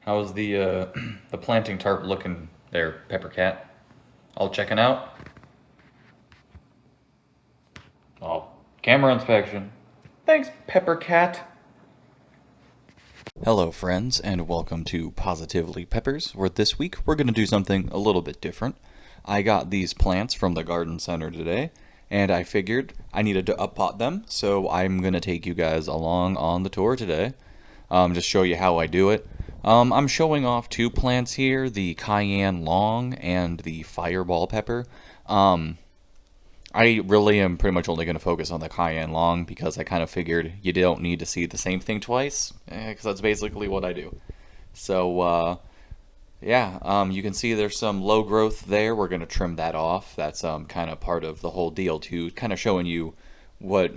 How's the the planting tarp looking there, Pepper Cat? All checking out? Oh, camera inspection. Thanks, Pepper Cat. Hello, friends, and welcome to Positively Peppers, where this week we're going to do something a little bit different. I got these plants from the garden center today, and I figured I needed to uppot them, so I'm going to take you guys along on the tour today. Just show you how I do it. I'm showing off two plants here, the cayenne long and the fireball pepper. Um, I really am pretty much only going to focus on the cayenne long because I kind of figured you don't need to see the same thing twice, because that's basically what I do. So, yeah, you can see there's some low growth there. We're going to trim that off. That's kind of part of the whole deal, too, kind of showing you what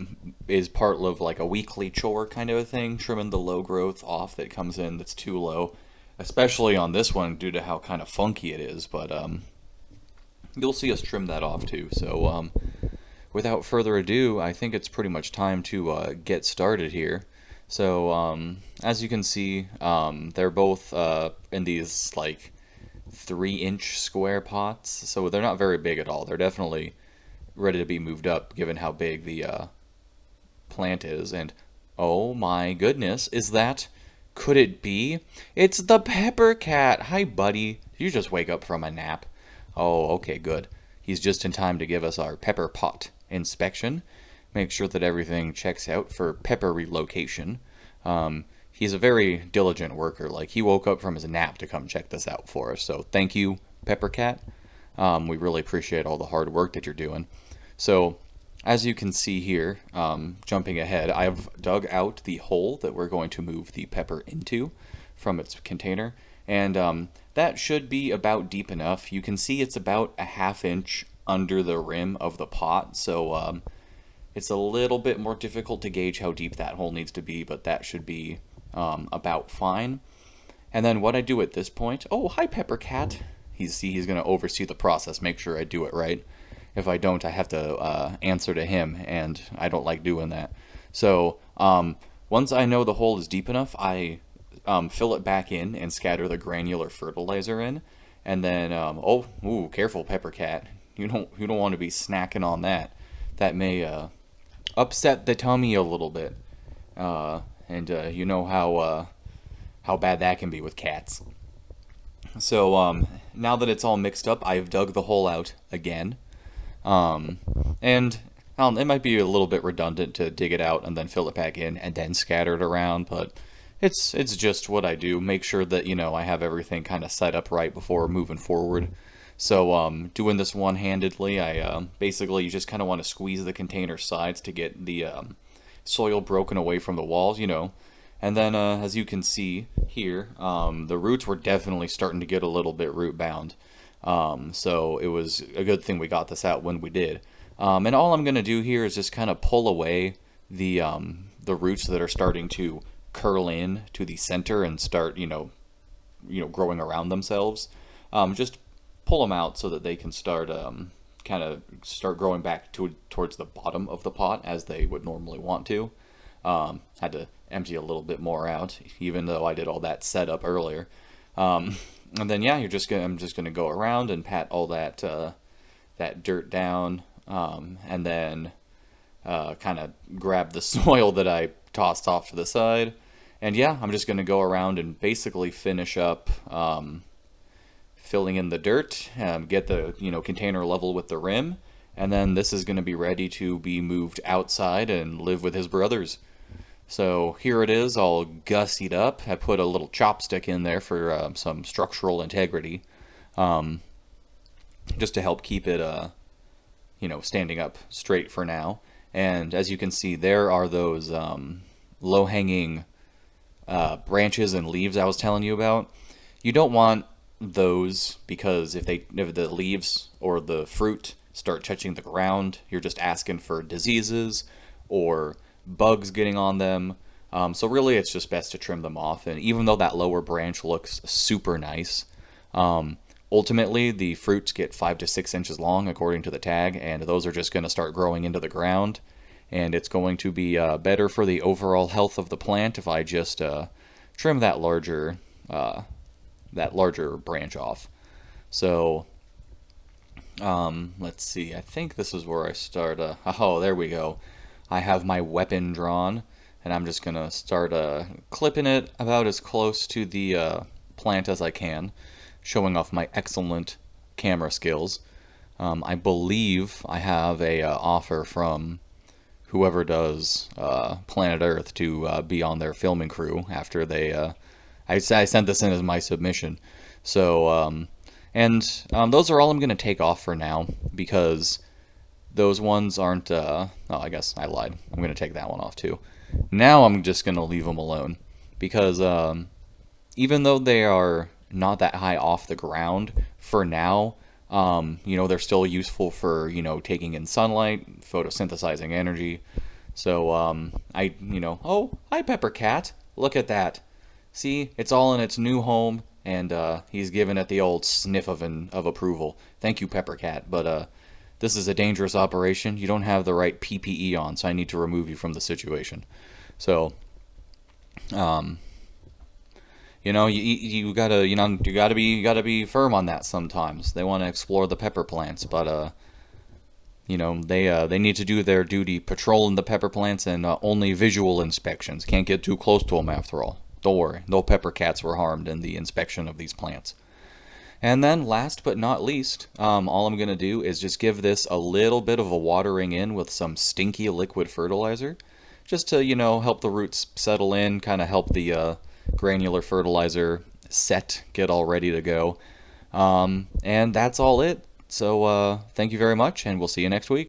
is part of like a weekly chore kind of a thing, trimming the low growth off that comes in that's too low, especially on this one due to how kind of funky it is. But you'll see us trim that off, too. So, without further ado, I think it's pretty much time to get started here. So, as you can see, they're both in these like 3-inch square pots, so they're not very big at all. They're definitely ready to be moved up given how big the plant is. And oh my goodness, could it be? It's the Pepper Cat! Hi, buddy. Did you just wake up from a nap? Oh, okay, good. He's just in time to give us our pepper pot inspection. Make sure that everything checks out for pepper relocation. He's a very diligent worker. Like, he woke up from his nap to come check this out for us. So thank you, Pepper Cat. We really appreciate all the hard work that you're doing. So, as you can see here, jumping ahead, I've dug out the hole that we're going to move the pepper into from its container. And that should be about deep enough. You can see it's about a half inch under the rim of the pot. So it's a little bit more difficult to gauge how deep that hole needs to be, but that should be about fine. And then what I do at this point, oh, hi, Pepper Cat. He's going to oversee the process, make sure I do it right. If I don't, I have to answer to him, and I don't like doing that. So once I know the hole is deep enough, I fill it back in and scatter the granular fertilizer in. And then, careful, Pepper Cat. You don't want to be snacking on that. That may upset the tummy a little bit. And you know how bad that can be with cats. So now that it's all mixed up, I've dug the hole out again. And it might be a little bit redundant to dig it out and then fill it back in and then scatter it around, but it's just what I do. Make sure that, I have everything kind of set up right before moving forward. So doing this one-handedly, I basically you just kind of want to squeeze the container sides to get the soil broken away from the walls, And then, as you can see here, the roots were definitely starting to get a little bit root bound. So it was a good thing we got this out when we did. And all I'm going to do here is just kind of pull away the roots that are starting to curl in to the center and start, growing around themselves. Just pull them out so that they can start kind of start growing back towards the bottom of the pot as they would normally want to. Had to empty a little bit more out, even though I did all that setup earlier. And then yeah, I'm just gonna go around and pat all that that dirt down, and then kind of grab the soil that I tossed off to the side. And yeah, I'm just gonna go around and basically finish up filling in the dirt, get the container level with the rim, and then this is gonna be ready to be moved outside and live with his brothers. So here it is, all gussied up. I put a little chopstick in there for some structural integrity, just to help keep it, standing up straight for now. And as you can see, there are those low-hanging branches and leaves I was telling you about. You don't want those because if the leaves or the fruit start touching the ground, you're just asking for diseases or bugs getting on them. So really it's just best to trim them off. And even though that lower branch looks super nice, ultimately the fruits get 5 to 6 inches long according to the tag, and those are just going to start growing into the ground. And it's going to be better for the overall health of the plant if I just trim that larger that larger branch off. So let's see. I think this is where I start. Oh, there we go. I have my weapon drawn, and I'm just gonna start clipping it about as close to the plant as I can, showing off my excellent camera skills. I believe I have a offer from whoever does Planet Earth to be on their filming crew after they. I sent this in as my submission, so those are all I'm gonna take off for now because those ones aren't. Oh, I guess I lied. I'm gonna take that one off too. Now I'm just gonna leave them alone because even though they are not that high off the ground for now, they're still useful for, taking in sunlight, photosynthesizing energy. So, oh, hi, Pepper Cat. Look at that. See, it's all in its new home, and he's giving it the old sniff of approval. Thank you, Pepper Cat, but this is a dangerous operation. You don't have the right PPE on, so I need to remove you from the situation. So, you gotta be firm on that sometimes. They want to explore the pepper plants, but they need to do their duty patrolling the pepper plants and only visual inspections. Can't get too close to them after all. Don't worry, no pepper cats were harmed in the inspection of these plants. And then, last but not least, all I'm gonna do is just give this a little bit of a watering in with some stinky liquid fertilizer, just to help the roots settle in, kind of help the granular fertilizer get all ready to go. And that's all it. So thank you very much, and we'll see you next week.